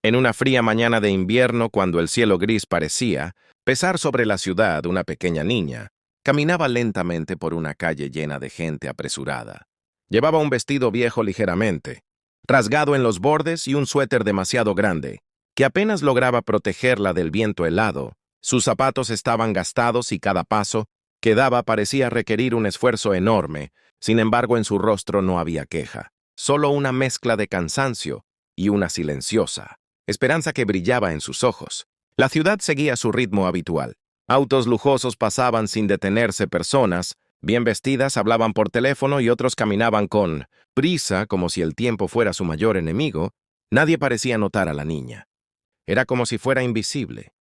En una fría mañana de invierno, cuando el cielo gris parecía pesar sobre la ciudad, una pequeña niña caminaba lentamente por una calle llena de gente apresurada. Llevaba un vestido viejo ligeramente, rasgado en los bordes y un suéter demasiado grande, que apenas lograba protegerla del viento helado. Sus zapatos estaban gastados y cada paso que daba parecía requerir un esfuerzo enorme. Sin embargo, en su rostro no había queja, solo una mezcla de cansancio y una silenciosa esperanza que brillaba en sus ojos. La ciudad seguía su ritmo habitual. Autos lujosos pasaban sin detenerse, personas, bien vestidas, hablaban por teléfono y otros caminaban con prisa como si el tiempo fuera su mayor enemigo. Nadie parecía notar a la niña. Era como si fuera invisible,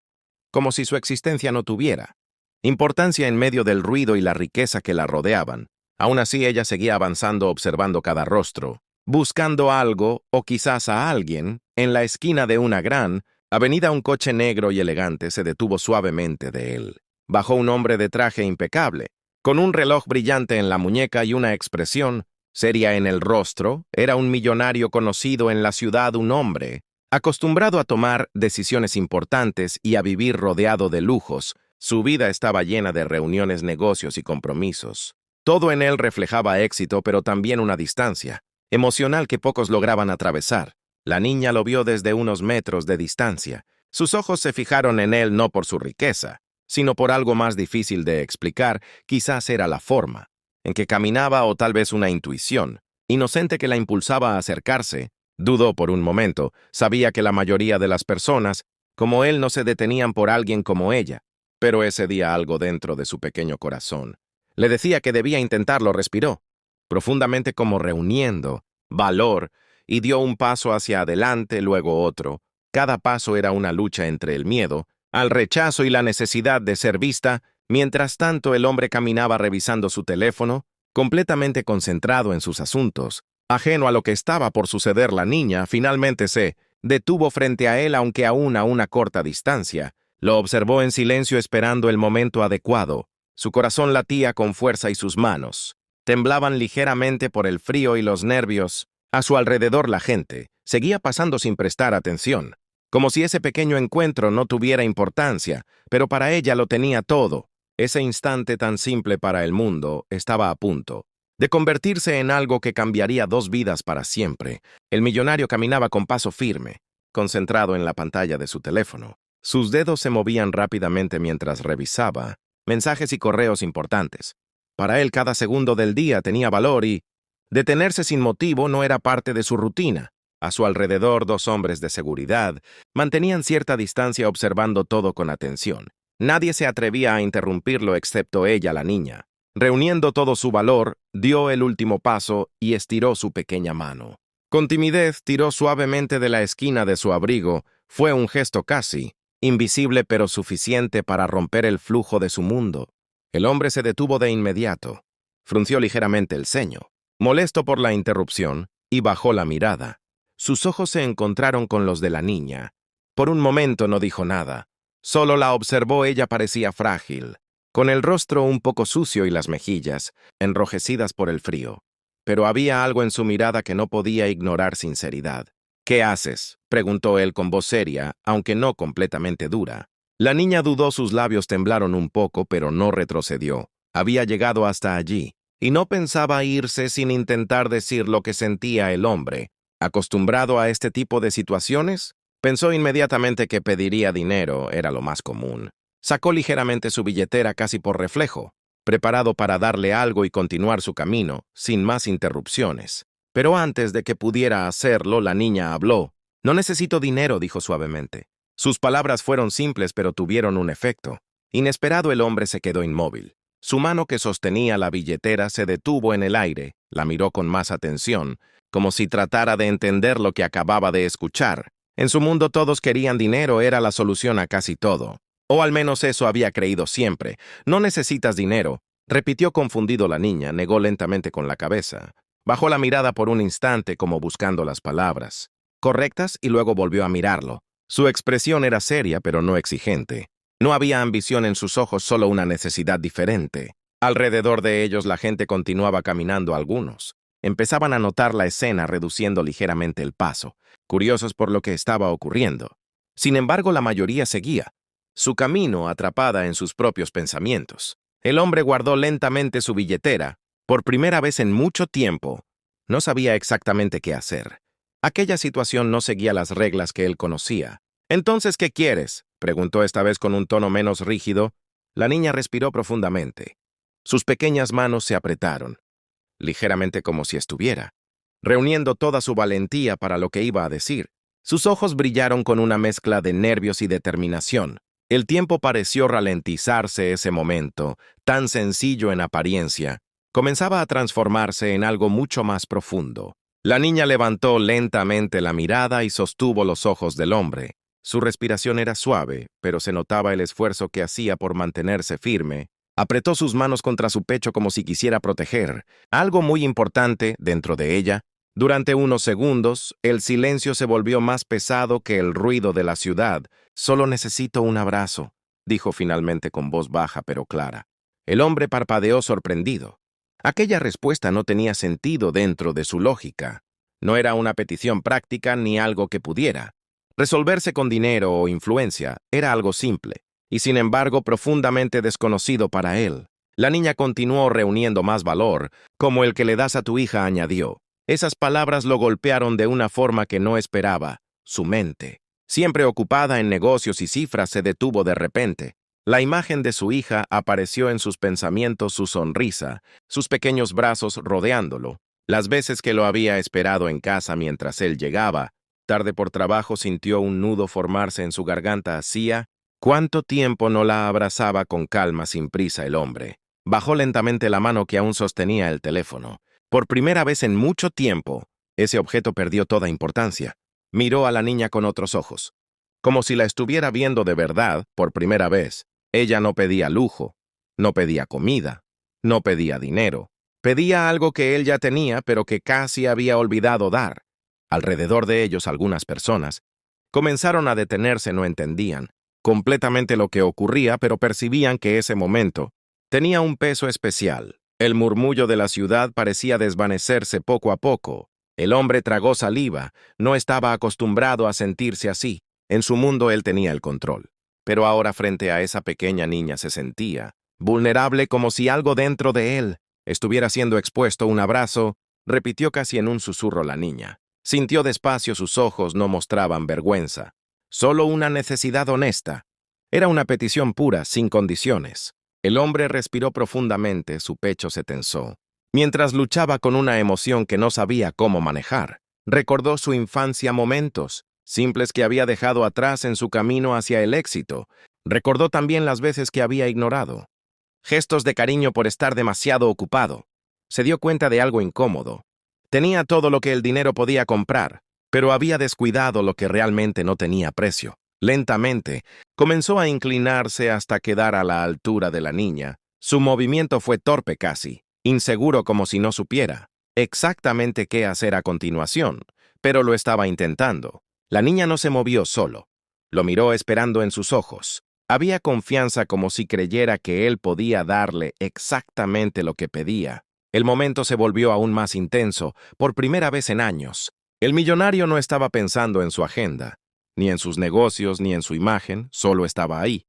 como si su existencia no tuviera importancia en medio del ruido y la riqueza que la rodeaban. Aún así, ella seguía avanzando, observando cada rostro, buscando algo o quizás a alguien. En la esquina de una gran avenida, un coche negro y elegante se detuvo suavemente de él. Bajó un hombre de traje impecable, con un reloj brillante en la muñeca y una expresión seria en el rostro. Era un millonario conocido en la ciudad, un hombre acostumbrado a tomar decisiones importantes y a vivir rodeado de lujos. Su vida estaba llena de reuniones, negocios y compromisos. Todo en él reflejaba éxito, pero también una distancia emocional que pocos lograban atravesar. La niña lo vio desde unos metros de distancia. Sus ojos se fijaron en él no por su riqueza, sino por algo más difícil de explicar. Quizás era la forma en que caminaba o tal vez una intuición inocente que la impulsaba a acercarse. Dudó por un momento. Sabía que la mayoría de las personas, como él, no se detenían por alguien como ella. Pero ese día algo dentro de su pequeño corazón le decía que debía intentarlo. Respiró profundamente, como reuniendo valor, y dio un paso hacia adelante, luego otro. Cada paso era una lucha entre el miedo al rechazo y la necesidad de ser vista. Mientras tanto, el hombre caminaba revisando su teléfono, completamente concentrado en sus asuntos, ajeno a lo que estaba por suceder. La niña finalmente se detuvo frente a él, aunque aún a una corta distancia. Lo observó en silencio, esperando el momento adecuado. Su corazón latía con fuerza y sus manos temblaban ligeramente por el frío y los nervios. A su alrededor la gente seguía pasando sin prestar atención, como si ese pequeño encuentro no tuviera importancia, pero para ella lo tenía todo. Ese instante tan simple para el mundo estaba a punto de convertirse en algo que cambiaría dos vidas para siempre. El millonario caminaba con paso firme, concentrado en la pantalla de su teléfono. Sus dedos se movían rápidamente mientras revisaba mensajes y correos importantes. Para él, cada segundo del día tenía valor y detenerse sin motivo no era parte de su rutina. A su alrededor, dos hombres de seguridad mantenían cierta distancia, observando todo con atención. Nadie se atrevía a interrumpirlo excepto ella, la niña. Reuniendo todo su valor, dio el último paso y estiró su pequeña mano. Con timidez, tiró suavemente de la esquina de su abrigo. Fue un gesto casi invisible, pero suficiente para romper el flujo de su mundo. El hombre se detuvo de inmediato, frunció ligeramente el ceño, molesto por la interrupción, y bajó la mirada. Sus ojos se encontraron con los de la niña. Por un momento no dijo nada, solo la observó. Ella parecía frágil, con el rostro un poco sucio y las mejillas enrojecidas por el frío. Pero había algo en su mirada que no podía ignorar: sinceridad. «¿Qué haces?», preguntó él con voz seria, aunque no completamente dura. La niña dudó, sus labios temblaron un poco, pero no retrocedió. Había llegado hasta allí, y no pensaba irse sin intentar decir lo que sentía. El hombre, acostumbrado a este tipo de situaciones, pensó inmediatamente que pediría dinero. Era lo más común. Sacó ligeramente su billetera casi por reflejo, preparado para darle algo y continuar su camino, sin más interrupciones. Pero antes de que pudiera hacerlo, la niña habló. «No necesito dinero», dijo suavemente. Sus palabras fueron simples, pero tuvieron un efecto inesperado. El hombre se quedó inmóvil. Su mano que sostenía la billetera se detuvo en el aire. La miró con más atención, como si tratara de entender lo que acababa de escuchar. En su mundo todos querían dinero, era la solución a casi todo. O al menos eso había creído siempre. «No necesitas dinero», repitió confundido. La niña negó lentamente con la cabeza. Bajó la mirada por un instante, como buscando las palabras correctas, y luego volvió a mirarlo. Su expresión era seria, pero no exigente. No había ambición en sus ojos, solo una necesidad diferente. Alrededor de ellos la gente continuaba caminando. Algunos empezaban a notar la escena, reduciendo ligeramente el paso. curiosos por lo que estaba ocurriendo. Sin embargo, la mayoría seguía su camino atrapada en sus propios pensamientos. El hombre guardó lentamente su billetera. Por primera vez en mucho tiempo, no sabía exactamente qué hacer. Aquella situación no seguía las reglas que él conocía. «¿Entonces qué quieres?», preguntó esta vez con un tono menos rígido. La niña respiró profundamente. Sus pequeñas manos se apretaron, ligeramente como si estuviera reuniendo toda su valentía para lo que iba a decir. Sus ojos brillaron con una mezcla de nervios y determinación. El tiempo pareció ralentizarse ese momento, tan sencillo en apariencia. Comenzaba a transformarse en algo mucho más profundo. La niña levantó lentamente la mirada y sostuvo los ojos del hombre. Su respiración era suave, pero se notaba el esfuerzo que hacía por mantenerse firme. Apretó sus manos contra su pecho como si quisiera proteger algo muy importante dentro de ella. Durante unos segundos, el silencio se volvió más pesado que el ruido de la ciudad. «Solo necesito un abrazo», dijo finalmente con voz baja pero clara. El hombre parpadeó sorprendido. Aquella respuesta no tenía sentido dentro de su lógica. No era una petición práctica ni algo que pudiera resolverse con dinero o influencia. Era algo simple y sin embargo profundamente desconocido para él. La niña continuó reuniendo más valor, como el que le das a tu hija, añadió. Esas palabras lo golpearon de una forma que no esperaba. Su mente, siempre ocupada en negocios y cifras, se detuvo de repente. La imagen de su hija apareció en sus pensamientos, su sonrisa, sus pequeños brazos rodeándolo. Las veces que lo había esperado en casa mientras él llegaba, tarde por trabajo, sintió un nudo formarse en su garganta. Hacía ¿cuánto tiempo no la abrazaba con calma, sin prisa el hombre? Bajó lentamente la mano que aún sostenía el teléfono. Por primera vez en mucho tiempo, ese objeto perdió toda importancia. Miró a la niña con otros ojos, como si la estuviera viendo de verdad por primera vez. Ella no pedía lujo, no pedía comida, no pedía dinero. Pedía algo que él ya tenía, pero que casi había olvidado dar. Alrededor de ellos, algunas personas comenzaron a detenerse. No entendían completamente lo que ocurría, pero percibían que ese momento tenía un peso especial. El murmullo de la ciudad parecía desvanecerse poco a poco. El hombre tragó saliva. No estaba acostumbrado a sentirse así. En su mundo él tenía el control. Pero ahora, frente a esa pequeña niña, se sentía vulnerable, como si algo dentro de él estuviera siendo expuesto. «Un abrazo», repitió casi en un susurro la niña. Sintió despacio, sus ojos no mostraban vergüenza. Solo una necesidad honesta. Era una petición pura, sin condiciones. El hombre respiró profundamente, su pecho se tensó. Mientras luchaba con una emoción que no sabía cómo manejar, recordó su infancia, momentos simples que había dejado atrás en su camino hacia el éxito. Recordó también las veces que había ignorado gestos de cariño por estar demasiado ocupado. Se dio cuenta de algo incómodo. Tenía todo lo que el dinero podía comprar, pero había descuidado lo que realmente no tenía precio. Lentamente, comenzó a inclinarse hasta quedar a la altura de la niña. Su movimiento fue torpe casi, inseguro, como si no supiera exactamente qué hacer a continuación, pero lo estaba intentando. La niña no se movió solo. Lo miró esperando en sus ojos. Había confianza, como si creyera que él podía darle exactamente lo que pedía. El momento se volvió aún más intenso, por primera vez en años. El millonario no estaba pensando en su agenda, ni en sus negocios, ni en su imagen, solo estaba ahí,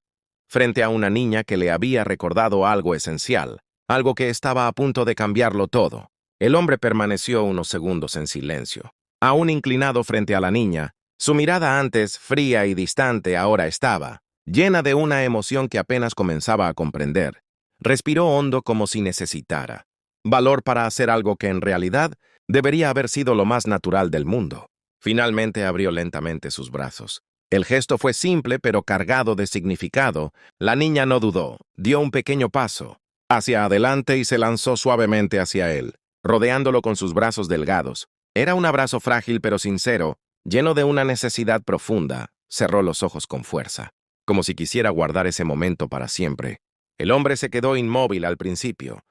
frente a una niña que le había recordado algo esencial, algo que estaba a punto de cambiarlo todo. El hombre permaneció unos segundos en silencio, aún inclinado frente a la niña. Su mirada, antes fría y distante, ahora estaba llena de una emoción que apenas comenzaba a comprender. Respiró hondo, como si necesitara valor para hacer algo que en realidad debería haber sido lo más natural del mundo. Finalmente abrió lentamente sus brazos. El gesto fue simple pero cargado de significado. La niña no dudó, dio un pequeño paso hacia adelante y se lanzó suavemente hacia él, rodeándolo con sus brazos delgados. Era un abrazo frágil pero sincero, lleno de una necesidad profunda. Cerró los ojos con fuerza, como si quisiera guardar ese momento para siempre. El hombre se quedó inmóvil al principio.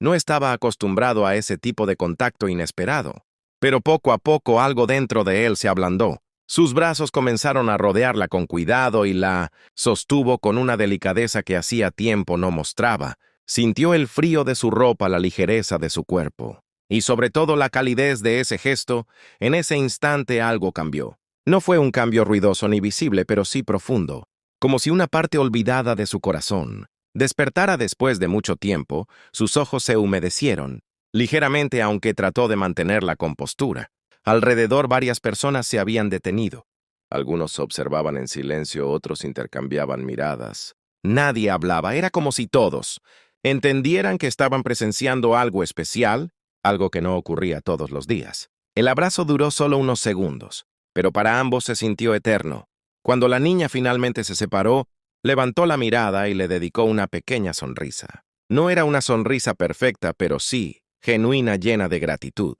No estaba acostumbrado a ese tipo de contacto inesperado, pero poco a poco algo dentro de él se ablandó. Sus brazos comenzaron a rodearla con cuidado y la sostuvo con una delicadeza que hacía tiempo no mostraba. Sintió el frío de su ropa, la ligereza de su cuerpo, y sobre todo la calidez de ese gesto. En ese instante algo cambió. No fue un cambio ruidoso ni visible, pero sí profundo, como si una parte olvidada de su corazón despertara después de mucho tiempo. Sus ojos se humedecieron, ligeramente, aunque trató de mantener la compostura. Alrededor varias personas se habían detenido. Algunos observaban en silencio, otros intercambiaban miradas. Nadie hablaba, era como si todos entendieran que estaban presenciando algo especial, algo que no ocurría todos los días. El abrazo duró solo unos segundos, pero para ambos se sintió eterno. Cuando la niña finalmente se separó, levantó la mirada y le dedicó una pequeña sonrisa. No era una sonrisa perfecta, pero sí, genuina, llena de gratitud.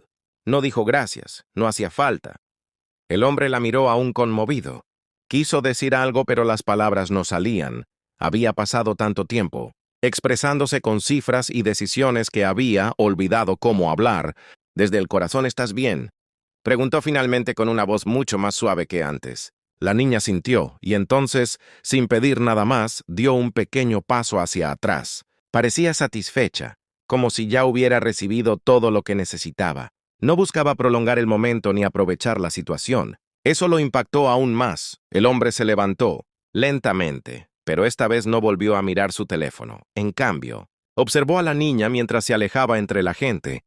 No dijo gracias, no hacía falta. El hombre la miró aún conmovido. Quiso decir algo, pero las palabras no salían. Había pasado tanto tiempo, expresándose con cifras y decisiones, que había olvidado cómo hablar. Desde el corazón, ¿estás bien?, preguntó finalmente con una voz mucho más suave que antes. La niña sintió, y entonces, sin pedir nada más, dio un pequeño paso hacia atrás. Parecía satisfecha, como si ya hubiera recibido todo lo que necesitaba. No buscaba prolongar el momento ni aprovechar la situación. Eso lo impactó aún más. El hombre se levantó, lentamente, pero esta vez no volvió a mirar su teléfono. En cambio, observó a la niña mientras se alejaba entre la gente.